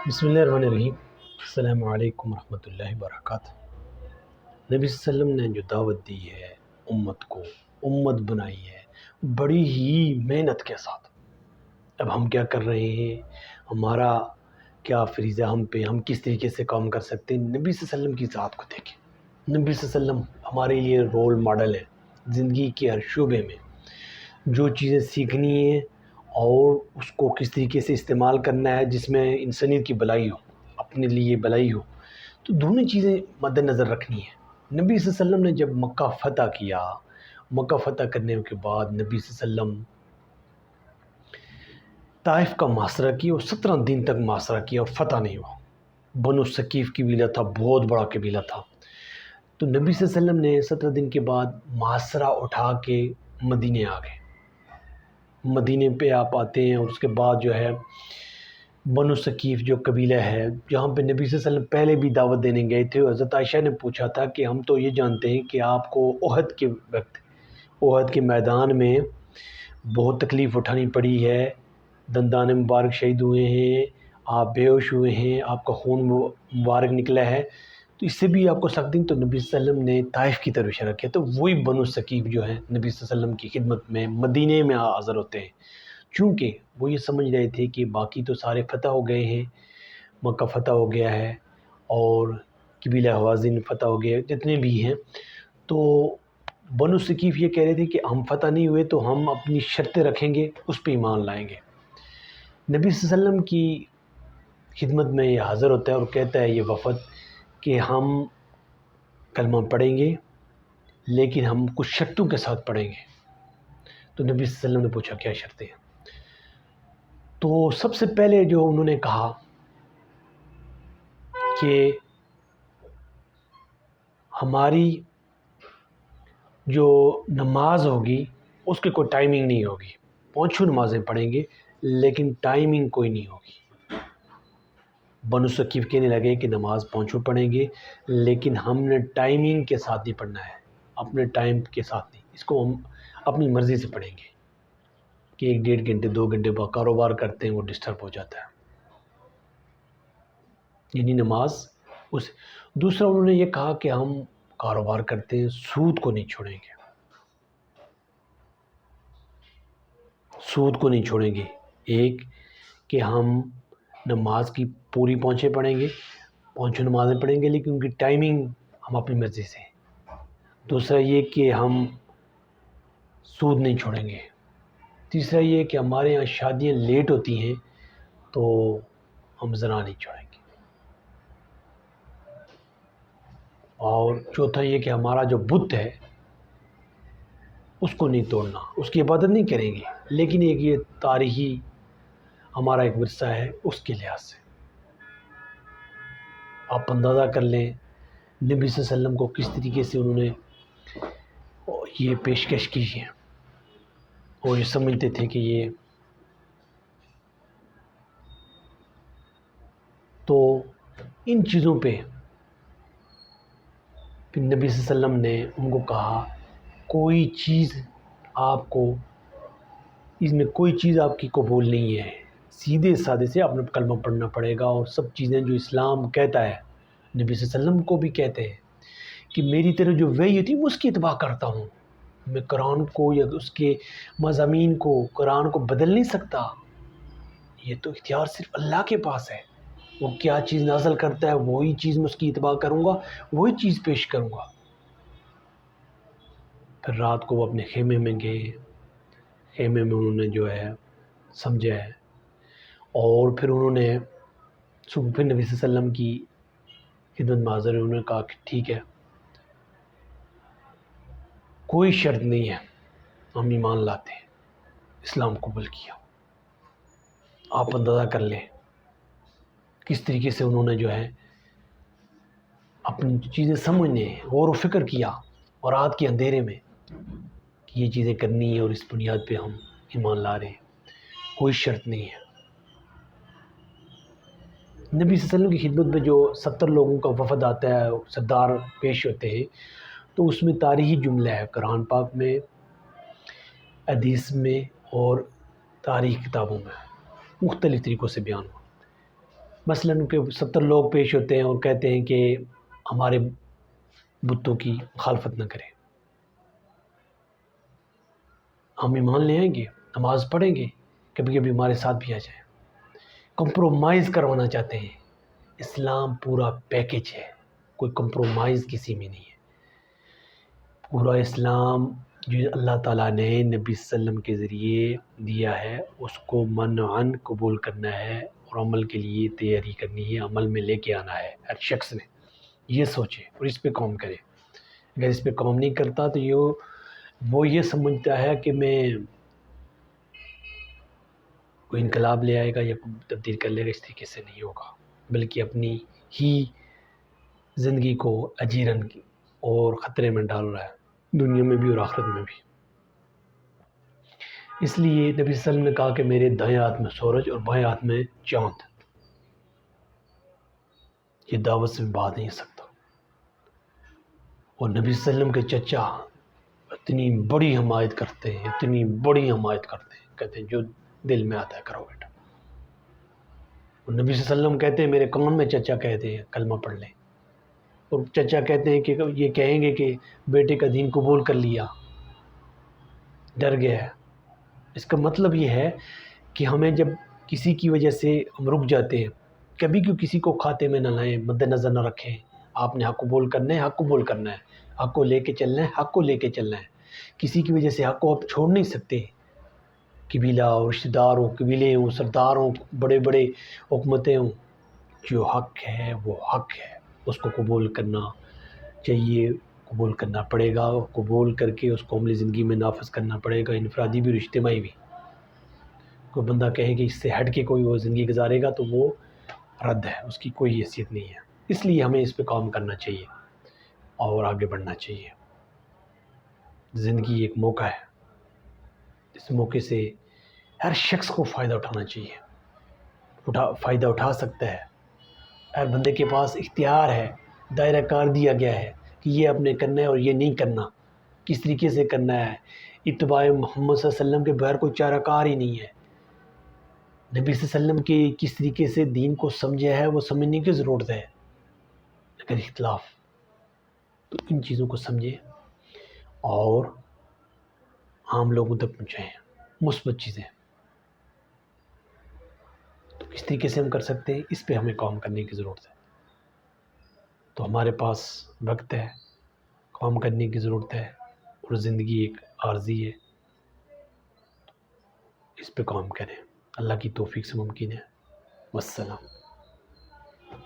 بسم اللہ الرحمن الرحیم۔ السلام علیکم ورحمۃ اللہ وبرکاتہ۔ نبی صلی اللہ علیہ وسلم نے جو دعوت دی ہے امت کو، امت بنائی ہے بڑی ہی محنت کے ساتھ۔ اب ہم کیا کر رہے ہیں، ہمارا کیا فریضہ ہم پہ، ہم کس طریقے سے کام کر سکتے ہیں۔ نبی صلی اللہ علیہ وسلم کی ذات کو دیکھیں۔ نبی صلی اللہ علیہ وسلم ہمارے لیے رول ماڈل ہے زندگی کے ہر شعبے میں۔ جو چیزیں سیکھنی ہیں اور اس کو کس طریقے سے استعمال کرنا ہے جس میں انسانیت کی بھلائی ہو، اپنے لیے بھلائی ہو، تو دونوں چیزیں مد نظر رکھنی ہے۔ نبی صلی اللہ علیہ وسلم نے جب مکہ فتح کیا، مکہ فتح کرنے کے بعد نبی صلی اللہ علیہ وسلم طائف کا محاصرہ کیا اور 17 دن تک محاصرہ کیا اور فتح نہیں ہوا۔ بنو ثقیف قبیلہ تھا، بہت بڑا قبیلہ تھا۔ تو نبی صلی اللہ علیہ وسلم نے 17 دن کے بعد محاصرہ اٹھا کے مدینے آ گئے۔ مدینے پہ آپ آتے ہیں اور اس کے بعد جو ہے بنو ثقیف جو قبیلہ ہے جہاں پہ نبی صلی اللہ علیہ وسلم پہلے بھی دعوت دینے گئے تھے، حضرت عائشہ نے پوچھا تھا کہ ہم تو یہ جانتے ہیں کہ آپ کو احد کے وقت، احد کے میدان میں بہت تکلیف اٹھانی پڑی ہے، دندان مبارک شہید ہوئے ہیں، آپ بے ہوش ہوئے ہیں، آپ کا خون مبارک نکلا ہے، تو اس سے بھی آپ کو سخت دن۔ تو نبی صلی اللہ علیہ وسلم نے طائف کی طرف اشارہ کیا، تو وہی بنو ثقیف جو ہے نبی صلی اللہ علیہ وسلم کی خدمت میں مدینے میں حاضر ہوتے ہیں، چونکہ وہ یہ سمجھ رہے تھے کہ باقی تو سارے فتح ہو گئے ہیں، مکہ فتح ہو گیا ہے اور قبیلہ حوازن فتح ہو گیا، جتنے بھی ہیں۔ تو بنو ثقیف یہ کہہ رہے تھے کہ ہم فتح نہیں ہوئے تو ہم اپنی شرطیں رکھیں گے، اس پہ ایمان لائیں گے۔ نبی صلی اللہ علیہ وسلم کی خدمت میں یہ حاضر ہوتا ہے اور کہتا ہے یہ وفد کہ ہم کلمہ پڑھیں گے لیکن ہم کچھ شرطوں کے ساتھ پڑھیں گے۔ تو نبی صلی اللہ علیہ وسلم نے پوچھا کیا شرطیں ہیں؟ تو سب سے پہلے جو انہوں نے کہا کہ ہماری جو نماز ہوگی اس کی کوئی ٹائمنگ نہیں ہوگی، پانچوں نمازیں پڑھیں گے لیکن ٹائمنگ کوئی نہیں ہوگی۔ بنو ثقیف کہنے لگے کہ نماز پانچوں پڑھیں گے لیکن ہم نے ٹائمنگ کے ساتھ نہیں پڑھنا ہے، اپنے ٹائم کے ساتھ نہیں، اس کو ہم اپنی مرضی سے پڑھیں گے کہ 1-1.5 گھنٹے 2 گھنٹے بعد کاروبار کرتے ہیں وہ ڈسٹرب ہو جاتا ہے، یعنی نماز اس۔ دوسرا انہوں نے یہ کہا کہ ہم کاروبار کرتے ہیں، سود کو نہیں چھوڑیں گے، سود کو نہیں چھوڑیں گے۔ ایک کہ ہم نماز کی پوری پانچیں پڑھیں گے، پانچوں نمازیں پڑھیں گے لیکن ان کی ٹائمنگ ہم اپنی مرضی سے۔ دوسرا یہ کہ ہم سود نہیں چھوڑیں گے۔ تیسرا یہ کہ ہمارے یہاں شادیاں لیٹ ہوتی ہیں تو ہم زنا نہیں چھوڑیں گے۔ اور چوتھا یہ کہ ہمارا جو بت ہے اس کو نہیں توڑنا، اس کی عبادت نہیں کریں گے، لیکن ایک یہ تاریخی ہمارا ایک ورثہ ہے اس کے لحاظ سے۔ آپ اندازہ کر لیں نبی صلی اللہ علیہ وسلم کو کس طریقے سے انہوں نے یہ پیشکش کی ہے، اور یہ سمجھتے تھے کہ یہ تو ان چیزوں پہ پھر نبی صلی اللہ علیہ وسلم نے ان کو کہا کوئی چیز آپ کو، اس میں کوئی چیز آپ کی قبول نہیں ہے، سیدھے سادے سے آپ نے کلمہ پڑھنا پڑے گا، اور سب چیزیں جو اسلام کہتا ہے نبی صلی اللہ علیہ وسلم کو بھی کہتے ہیں کہ میری طرف جو وحی ہوتی ہے میں اس کی اتباع کرتا ہوں، میں قرآن کو یا اس کے مضامین کو، قرآن کو بدل نہیں سکتا، یہ تو اختیار صرف اللہ کے پاس ہے، وہ کیا چیز نازل کرتا ہے وہی چیز میں اس کی اتباع کروں گا، وہی چیز پیش کروں گا۔ پھر رات کو وہ اپنے خیمے میں گئے، خیمے میں انہوں نے جو ہے سمجھا ہے، اور پھر انہوں نے صبح پھر نبی صلی اللہ علیہ وسلم کی خدمت میں حاضر ہوئے، انہوں نے کہا کہ ٹھیک ہے کوئی شرط نہیں ہے، ہم ایمان لاتے ہیں، اسلام قبول کیا۔ آپ اندازہ کر لیں کس طریقے سے انہوں نے جو ہے اپنی چیزیں سمجھنے، غور و فکر کیا، اور رات کے اندھیرے میں کہ یہ چیزیں کرنی ہے اور اس بنیاد پہ ہم ایمان لا رہے ہیں، کوئی شرط نہیں ہے۔ نبی صلی اللہ علیہ وسلم کی خدمت میں جو 70 لوگوں کا وفد آتا ہے، سردار پیش ہوتے ہیں، تو اس میں تاریخی جملہ ہے قرآن پاک میں، حدیث میں اور تاریخ کتابوں میں مختلف طریقوں سے بیان ہوا۔ مثلاً ان کے 70 لوگ پیش ہوتے ہیں اور کہتے ہیں کہ ہمارے بتوں کی مخالفت نہ کریں، ہم ایمان لے آئیں گے، نماز پڑھیں گے، کبھی کبھی ہمارے ساتھ بھی آ جائیں۔ کمپرومائز کروانا چاہتے ہیں۔ اسلام پورا پیکج ہے، کوئی کمپرومائز کسی میں نہیں ہے۔ پورا اسلام جو اللہ تعالیٰ نے نبی صلی اللہ علیہ وسلم کے ذریعے دیا ہے اس کو منعن قبول کرنا ہے اور عمل کے لیے تیاری کرنی ہے، عمل میں لے کے آنا ہے۔ ہر شخص نے یہ سوچے اور اس پہ کام کرے۔ اگر اس پہ کام نہیں کرتا تو وہ یہ سمجھتا ہے کہ میں کوئی انقلاب لے آئے گا یا تبدیل کر لے گا، اس طریقے سے نہیں ہوگا، بلکہ اپنی ہی زندگی کو اجیرن اور خطرے میں ڈال رہا ہے، دنیا میں بھی اور آخرت میں بھی۔ اس لیے نبی صلی اللہ علیہ وسلم نے کہا کہ میرے دائیں ہاتھ میں سورج اور بائیں ہاتھ میں چاند، یہ دعوت سے بات نہیں سکتا۔ اور نبی صلی اللہ علیہ وسلم کے چچا اتنی بڑی حمایت کرتے ہیں، اتنی بڑی حمایت کرتے ہیں، کہتے ہیں جو دل میں آتا ہے کرو بیٹا۔ اور نبی صلی اللہ علیہ وسلم کہتے ہیں میرے کان میں چچا کہتے ہیں کلمہ پڑھ لیں، اور چچا کہتے ہیں کہ یہ کہیں گے کہ بیٹے کا دین قبول کر لیا، ڈر گیا ہے۔ اس کا مطلب یہ ہے کہ ہمیں جب کسی کی وجہ سے ہم رک جاتے ہیں، کبھی کیوں کسی کو کھاتے میں نہ لائیں، مد نظر نہ رکھیں۔ آپ نے حق قبول کرنا ہے، حق قبول کرنا ہے، حق کو لے کے چلنا ہے، حق کو لے کے چلنا ہے۔ کسی کی وجہ سے حق کو آپ چھوڑ نہیں سکتے۔ قبیلہ ہو، رشتہ دار ہو، قبیلے ہوں، سردار ہوں، بڑے بڑے حکومتیں ہوں، جو حق ہے وہ حق ہے، اس کو قبول کرنا چاہیے، قبول کرنا پڑے گا، قبول کر کے اس کو عملی زندگی میں نافذ کرنا پڑے گا، انفرادی بھی اور اجتماعی بھی۔ کوئی بندہ کہے کہ اس سے ہٹ کے کوئی وہ زندگی گزارے گا تو وہ رد ہے، اس کی کوئی حیثیت نہیں ہے۔ اس لیے ہمیں اس پہ کام کرنا چاہیے اور آگے بڑھنا چاہیے۔ زندگی ایک موقع ہے، اس موقع سے ہر شخص کو فائدہ اٹھانا چاہیے، فائدہ اٹھا سکتا ہے۔ ہر بندے کے پاس اختیار ہے، دائرہ کار دیا گیا ہے کہ یہ آپ نے کرنا ہے اور یہ نہیں کرنا، کس طریقے سے کرنا ہے۔ اتباع محمد صلی اللہ علیہ وسلم کے بغیر کوئی چارہ کار ہی نہیں ہے۔ نبی صلی اللہ علیہ وسلم کے کس طریقے سے دین کو سمجھا ہے وہ سمجھنے کی ضرورت ہے۔ اگر اختلاف تو ان چیزوں کو سمجھیں اور عام لوگوں تک پہنچائیں، مثبت چیزیں۔ تو کس طریقے سے ہم کر سکتے ہیں، اس پہ ہمیں کام کرنے کی ضرورت ہے۔ تو ہمارے پاس وقت ہے، کام کرنے کی ضرورت ہے، اور زندگی ایک عارضی ہے، اس پہ کام کریں۔ اللہ کی توفیق سے ممکن ہے۔ والسلام۔